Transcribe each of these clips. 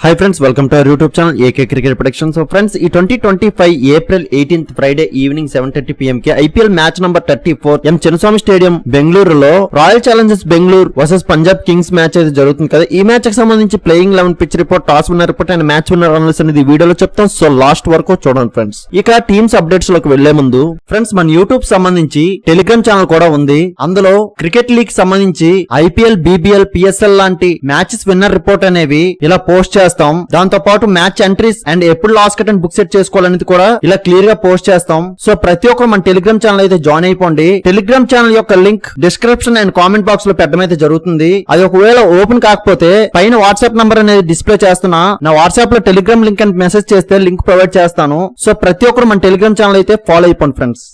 Hi friends, welcome to our YouTube channel AK Cricket Prediction. So friends, ఈ 2025 April 18th Friday evening 7:30 PM కి IPL match number 34 ఎం Chinnaswamy stadium బెంగళూరులో royal Challengers Bengaluru versus Punjab Kings match అయితే జరుగుతుంది కదా. ఈ match కి సంబంధించి playing 11 pitch report, toss winner report and match winner analysis అనేది ఈ వీడియోలో చెప్తాం. సో లాస్ట్ వరకు చూడండి ఫ్రెండ్స్. ఇక టీమ్స్ అప్డేట్స్ లోకి వెళ్లే ముందు ఫ్రెండ్స్, మన యూట్యూబ్ సంబంధించి టెలిగ్రామ్ ఛానల్ కూడా ఉంది. అందులో క్రికెట్ లీగ్ సంబంధించి IPL, BBL, PSL లాంటి మ్యాచెస్ విన్నర్ రిపోర్ట్ అనేవి ఇలా పోస్ట్ చేస్తాం. దాంతో పాటు మ్యాచ్ ఎంట్రీస్ అండ్ ఎప్పుడు loss cut and book set చేసుకోవాలనేది కూడా ఇలా క్లియర్ గా పోస్ట్ చేస్తాం. సో ప్రతి ఒక్కరు మన టెలిగ్రామ్ ఛానల్ అయితే జాయిన్ అయిపోండి. టెలిగ్రామ్ ఛానల్ యొక్క link description and comment box లో పెట్టడం అయితే జరుగుతుంది. అది ఒకవేళ ఓపెన్ కాకపోతే పైన వాట్సాప్ నంబర్ అనేది డిస్ప్లే చేస్తున్నా, నా వాట్సాప్ లో టెలిగ్రామ్ లింక్ అని మెసేజ్ చేస్తే లింక్ ప్రొవైడ్ చేస్తాను. సో ప్రతి ఒక్కరు మన టెలిగ్రామ్ ఛానల్ అయితే ఫాలో అయిపోండి ఫ్రెండ్స్.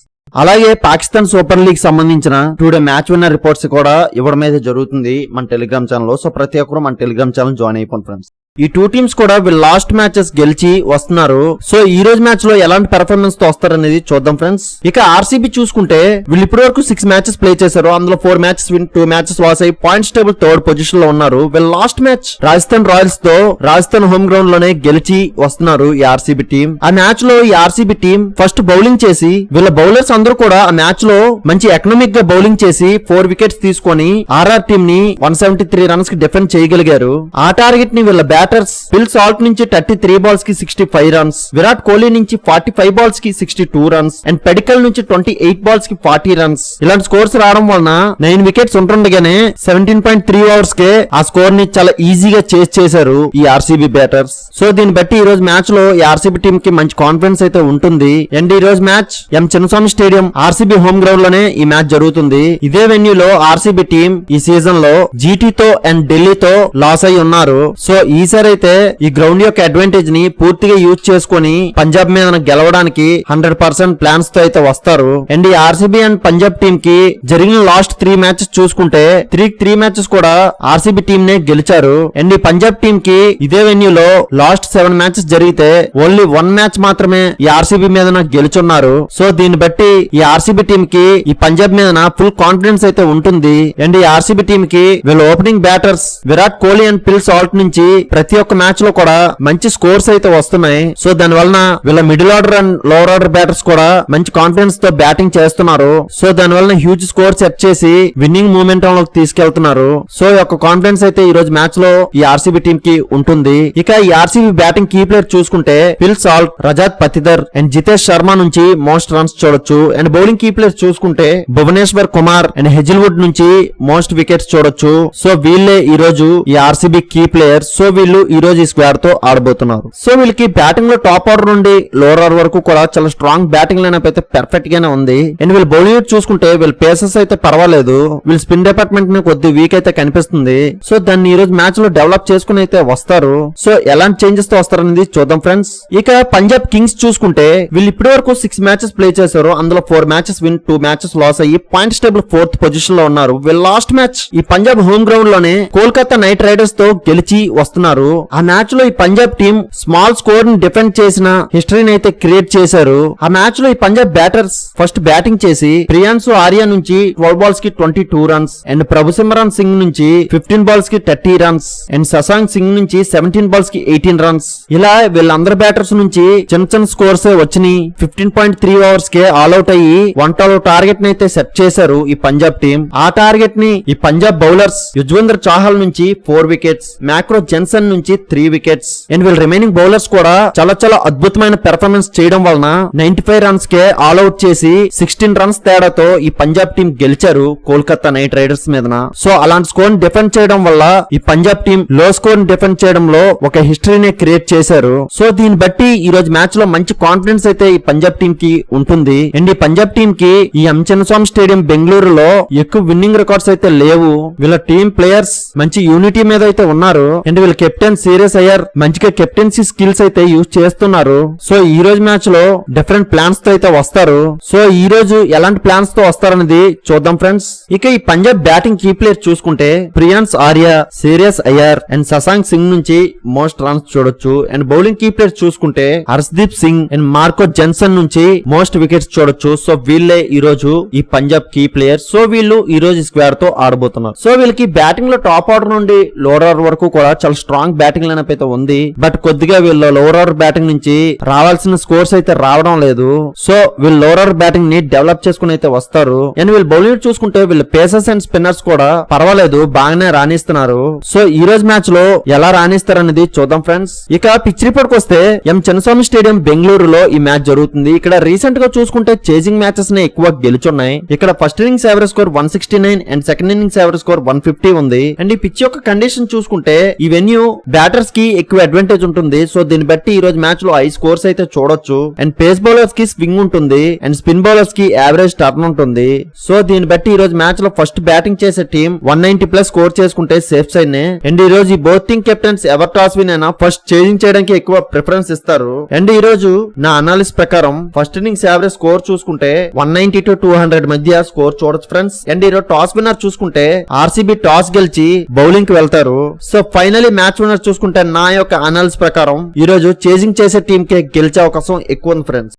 అలాగే పాకిస్తాన్ సూపర్ లీగ్ సంబంధించిన టుడే మ్యాచ్ విన్నర్ రిపోర్ట్స్ కూడా ఇవ్వడం అయితే జరుగుతుంది మన టెలిగ్రామ్ ఛానల్ లో. సో ప్రతి ఒక్కరు మన టెలిగ్రామ్ ఛానల్ జాయిన్ అయిపోండి ఫ్రెండ్స్. ఈ టూ టీమ్స్ కూడా వీళ్ళు లాస్ట్ మ్యాచెస్ గెలిచి వస్తున్నారు. సో ఈ రోజు మ్యాచ్ లో ఎలాంటి పెర్ఫార్మెన్స్ తో వస్తారనేది చూద్దాం ఫ్రెండ్స్. ఇక ఆర్సీబీ చూసుకుంటే వీళ్ళు ఇప్పటి వరకు 6 మ్యాచెస్ ప్లే చేశారు. అందులో 4 మ్యాచెస్ విన్, 2 మ్యాచెస్ లాస్ అయ్యి పాయింట్స్ టేబుల్ 3rd పొజిషన్ లో ఉన్నారు. వీళ్ళు లాస్ట్ మ్యాచ్ రాజస్థాన్ రాయల్స్ తో రాజస్థాన్ హోమ్ గ్రౌండ్ లోనే గెలిచి వస్తున్నారు ఈ ఆర్సీబీ టీం. ఆ మ్యాచ్ లో ఈ ఆర్సీబీ టీం ఫస్ట్ బౌలింగ్ చేసి, వీళ్ళ బౌలర్స్ అందరూ కూడా ఆ మ్యాచ్ లో మంచి ఎకనామిక్ గా బౌలింగ్ చేసి 4 వికెట్స్ తీసుకొని ఆర్ఆర్ టీం ని 173 రన్స్ కి డిఫెండ్ చేయగలిగారు. ఆ టార్గెట్ ని వీళ్ళ బ్యాటర్స్ పిల్ సాల్ట్ నుంచి 33 బాల్స్ కి 65 రన్స్, విరాట్ కోహ్లీ నుంచి 45 బాల్స్ కి 62 రన్స్ అండ్ పెడికల్ నుంచి 28 బాల్స్ కి 40 రన్స్ ఇలాంటి స్కోర్స్ రావడం వలన 9 వికెట్స్ ఉంటుండగానే 17.3 ఓవర్స్ కే ఆ స్కోర్ ని చాలా ఈజీగా చేస్ చేశారు ఈ ఆర్సీబీ బ్యాటర్స్. సో దీన్ని బట్టి ఈ రోజు మ్యాచ్ లో ఈ ఆర్సీబీ టీం కి మంచి కాన్ఫిడెన్స్ అయితే ఉంటుంది. అండ్ ఈ రోజు match M Chinnaswamy stadium RCB home ground లోనే ఈ మ్యాచ్ జరుగుతుంది. ఇదే వెన్యూలో ఆర్సీబీ టీం ఈ సీజన్ లో జీటీ తో అండ్ ఢిల్లీతో లాస్ అయి ఉన్నారు. సో ఈసారి అయితే ఈ గ్రౌండ్ యొక్క అడ్వాంటేజ్ ని పూర్తిగా యూజ్ చేసుకుని పంజాబ్ మీద గెలవడానికి 100% ప్లాన్స్ తో అయితే వస్తారు. అండ్ ఈ ఆర్సీబీ అండ్ పంజాబ్ టీం కి జరిగిన లాస్ట్ 3 మ్యాచెస్ చూసుకుంటే 3 మ్యాచెస్ కూడా ఆర్సీబీ టీం నే గెలిచారు. అండ్ ఈ పంజాబ్ టీం కి ఇదే వెన్యూలో లాస్ట్ 7 మ్యాచెస్ జరిగితే ఓన్లీ 1 మ్యాచ్ మాత్రమే ఈ ఆర్సీబీ మీద గెలుచున్నారు. సో దీన్ని బట్టి ఈ ఆర్సీబీ టీం కి ఈ పంజాబ్ మీద ఫుల్ కాన్ఫిడెన్స్ అయితే ఉంటుంది. అండ్ ఈ ఆర్సీబీ టీం కి వీళ్ళ opening batters Virat Kohli and పిల్ సాల్ట్ నుంచి ప్రతి ఒక్క మ్యాచ్ లో కూడా మంచి స్కోర్స్ అయితే వస్తున్నాయి. సో దాని వలన వీళ్ళ middle order and lower order batters కూడా మంచి కాన్ఫిడెన్స్ తో బ్యాటింగ్ చేస్తున్నారు. సో దాని వలన హ్యూజ్ స్కోర్ సెట్ చేసి విన్నింగ్ మూమెంటం లోకి తీసుకెళ్తున్నారు. సో ఈ యొక్క కాన్ఫిడెన్స్ అయితే ఈ రోజు మ్యాచ్ లో ఈ ఆర్సీబీ టీం కి ఉంటుంది. ఇక ఈ ఆర్సీబీ బ్యాటింగ్ కీ ప్లేయర్ చూసుకుంటే పిల్ సాల్ట్, రజాత్ పతిదర్ అండ్ జితేష్ శర్మ నుంచి మోస్ట్ రన్స్ చూడొచ్చు. అండ్ బౌలింగ్ కీ ప్లేయర్ చూసుకుంటే భువనేశ్వర్ కుమార్ అండ్ హెజిల్వుడ్ నుంచి మోస్ట్ వికెట్స్ చూడొచ్చు. సో వీళ్ళే ఈ రోజు ఈ ఆర్సీబీ కీ ప్లేయర్. సో వీళ్ళు ఈ రోజు ఈ స్క్వాడ్ తో ఆడబోతున్నారు. సో వీళ్ళకి బ్యాటింగ్ లో టాప్ ఆర్డర్ నుండి లోవర్ ఆర్డర్ వరకు కూడా చాలా స్ట్రాంగ్ బ్యాటింగ్ లైనప్ అయితే పర్ఫెక్ట్ గానే ఉంది. అండ్ వీళ్ళు బౌలింగ్ చూసుకుంటే వీళ్ళ పేసెస్ అయితే పర్వాలేదు, వీళ్ళ స్పిన్ డిపార్ట్మెంట్ ని కొద్ది వీక్ అయితే కనిపిస్తుంది. సో దాన్ని ఈ రోజు మ్యాచ్ లో డెవలప్ చేసుకుని అయితే వస్తారు. సో ఎలాంటి చేంజెస్ తో వస్తారనేది చూద్దాం ఫ్రెండ్స్. ఇక పంజాబ్ కింగ్స్ చూసుకుంటే వీళ్ళు ఇప్పటి వరకు 6 మ్యాచెస్ ప్లే చేశారు. అందులో 4 మ్యాచెస్ విన్, 2 మ్యాచెస్ లాస్ అయ్యి పాయింట్స్ టేబుల్ 4th పొజిషన్ లో ఉన్నారు. వీళ్ళ లాస్ట్ మ్యాచ్ ఈ పంజాబ్ హోమ్ గ్రౌండ్ లోనే కోల్కతా నైట్ రైడర్స్ తో గెలిచి వస్తున్నారు. ఆ మ్యాచ్ లో ఈ పంజాబ్ టీం స్మాల్ స్కోర్ ని డిఫెండ్ చేసిన హిస్టరీని అయితే క్రియేట్ చేశారు. ఆ మ్యాచ్ లో ఈ పంజాబ్ బ్యాటర్స్ ఫస్ట్ బ్యాటింగ్ చేసి ప్రియాన్సు ఆర్యా నుంచి 12 బాల్స్ కి 22 రన్స్ అండ్ ప్రభుసిమరన్ సింగ్ నుంచి 15 బాల్స్ కి 30 రన్స్ అండ్ శశాంక్ సింగ్ నుంచి 17 బాల్స్ కి 18 రన్స్ ఇలా వీళ్ళందరు బ్యాటర్స్ నుంచి చిన్న స్కోర్స్ వచ్చినాయి. 15.3 ఓవర్స్ కే ఆల్ అవుట్ అయ్యి 1 టార్గెట్ ని అయితే సెట్ చేశారు ఈ పంజాబ్ టీం. ఆ టార్గెట్ ని ఈ పంజాబ్ బౌలర్స్ యుజ్వేంద్ర చాహల్ నుంచి 4 వికెట్స్, మ్యాక్రో జెన్సన్ నుంచి 3 వికెట్స్ అండ్ వీళ్ళ రిమైనింగ్ బౌలర్స్ కూడా చాలా అద్భుతమైన పెర్ఫార్మెన్స్ చేయడం వలన 95 రన్స్ కే ఆల్ అవుట్ చేసి 16 రన్స్ తేడాతో ఈ పంజాబ్ టీం గెలిచారు కోల్కతా నైట్ రైడర్స్ మీద. సో అలాంటి స్కోర్ ని డిఫెండ్ చేయడం వల్ల ఈ పంజాబ్ టీం లో స్కోర్ ని డిఫెండ్ చేయడంలో ఒక హిస్టరీని క్రియేట్ చేశారు. సో దీన్ని బట్టి ఈ రోజు మ్యాచ్ లో మంచి కాన్ఫిడెన్స్ అయితే ఈ పంజాబ్ టీం కి ఉంటుంది. అండ్ ఈ పంజాబ్ టీం కి ఈ ఎం చిన్నస్వామి స్టేడియం బెంగళూరులో ఎక్కువ విన్నింగ్ రికార్డ్స్ అయితే లేవు. వీళ్ళ టీం ప్లేయర్స్ మంచి యూనిటీ మీద అయితే ఉన్నారు. అండ్ వీళ్ళ కెప్టెన్ సీరియస్ అయ్యార్ మంచిగా కెప్టెన్సీ స్కిల్స్ అయితే యూజ్ చేస్తున్నారు. సో ఈ రోజు మ్యాచ్ లో డిఫరెంట్ ప్లాన్స్ తో అయితే వస్తారు. సో ఈ రోజు ఎలాంటి ప్లాన్స్ తో వస్తారనేది చూద్దాం ఫ్రెండ్స్. ఇక ఈ పంజాబ్ బ్యాటింగ్ కీ ప్లేయర్ చూసుకుంటే prions Arya, serious Iyer and Shashank Singh నుంచి మోస్ట్ రన్స్ చూడొచ్చు. అండ్ బౌలింగ్ కీ ప్లేయర్ చూసుకుంటే Harshdeep Singh and Marco Jansen నుంచి మోస్ట్ వికెట్స్ చూడొచ్చు. సో వీళ్ళే ఈ రోజు ఈ పంజాబ్ కీ ప్లేయర్. సో వీళ్ళు ఈ రోజు స్క్వాడ్ తో ఆడబోతున్నారు. సో వీళ్ళకి బ్యాటింగ్ లో టాప్ ఆర్డర్ నుండి లోవర్ ఆర్డర్ వరకు కూడా చాలా స్ట్రాంగ్ స్ట్రాంగ్ బ్యాటింగ్ లైనప్ అయితే ఉంది. బట్ కొద్దిగా వీళ్ళు లోవర్ ఆర్డర్ బ్యాటింగ్ నుంచి రావాల్సిన స్కోర్స్ అయితే రావడం లేదు. సో వీళ్ళు లోవర్ ఆర్డర్ బ్యాటింగ్ ని డెవలప్ చేసుకుని అయితే వస్తారు. అండ్ వీళ్ళు బౌలింగ్ చూసుకుంటే వీళ్ళు పేసర్స్ అండ్ స్పిన్నర్స్ కూడా పర్వాలేదు, బాగానే రాణిస్తున్నారు. సో ఈ రోజు మ్యాచ్ లో ఎలా రాణిస్తారనేది చూద్దాం ఫ్రెండ్స్. ఇక పిచ్ రిపోర్ట్ కి వస్తే ఎం చిన్నస్వామి స్టేడియం బెంగళూరులో ఈ మ్యాచ్ జరుగుతుంది. ఇక్కడ రీసెంట్ గా చూసుకుంటే చేజింగ్ మ్యాచెస్ ని ఎక్కువ గెలుచున్నాయి. ఇక్కడ first innings average score 169 and second innings average score 150 ఉంది. అండ్ ఈ పిచ్ యొక్క కండిషన్ చూసుకుంటే ఈ వెన్యూ బ్యాటర్స్ కి ఎక్కువ అడ్వాంటేజ్ ఉంటుంది. సో దీన్ని బట్టి ఈ రోజు మ్యాచ్ లో హై స్కోర్స్ అయితే చూడొచ్చు. అండ్ పేస్ బౌలర్స్ కి స్వింగ్ ఉంటుంది అండ్ స్పిన్ బౌలర్స్ కి యావరేజ్ టర్న్ ఉంటుంది. సో దీన్ని బట్టి ఈ రోజు మ్యాచ్ లో ఫస్ట్ బ్యాటింగ్ చేసే టీం 190+ స్కోర్ చేసుకుంటే సేఫ్ సైడ్ నే. అండ్ ఈ రోజు ఈ both team captains ever toss win అయినా ఫస్ట్ చేజింగ్ చేయడానికి ఎక్కువ ప్రిఫరెన్స్ ఇస్తారు. అండ్ ఈ రోజు నా అనాలిసిస్ ప్రకారం ఫస్ట్ ఇన్నింగ్స్ యావరేజ్ స్కోర్ చూసుకుంటే 190 to 200 మధ్య స్కోర్ చూడొచ్చు ఫ్రెండ్స్. అండ్ ఈ రోజు టాస్ విన్నర్ చూసుకుంటే ఆర్సీబీ టాస్ గెలిచి బౌలింగ్ కి వెళ్తారు. సో ఫైనలీ మ్యాచ్ విన్నర్ చూసుకుంటే నా యొక్క అనాలిసిస్ ప్రకారం ఈ రోజు చేజింగ్ చేసే టీం కే గెలిచే అవకాశం ఎక్కువ ఉంది ఫ్రెండ్స్.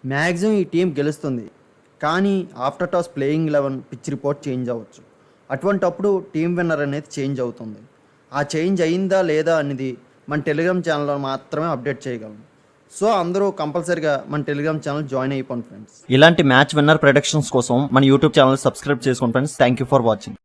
మ్యాక్సిమం ఈ టీం గెలుస్తుంది, కానీ after toss playing 11 pitch report change అవ్వచ్చు. అటువంటప్పుడు టీం విన్నర్ అనేది చేంజ్ అవుతుంది. ఆ చేంజ్ అయిందా లేదా అనేది మన టెలిగ్రామ్ ఛానల్లో మాత్రమే అప్డేట్ చేయగలం. సో అందరూ కంపల్సరీగా మన టెలిగ్రామ్ ఛానల్ జాయిన్ అయిపోండి ఫ్రెండ్స్. ఇలాంటి మ్యాచ్ విన్నర్ ప్రొడక్షన్స్ కోసం మన యూట్యూబ్ ఛానల్ సబ్స్క్రైబ్ చేసుకోండి friends. Thank you for watching.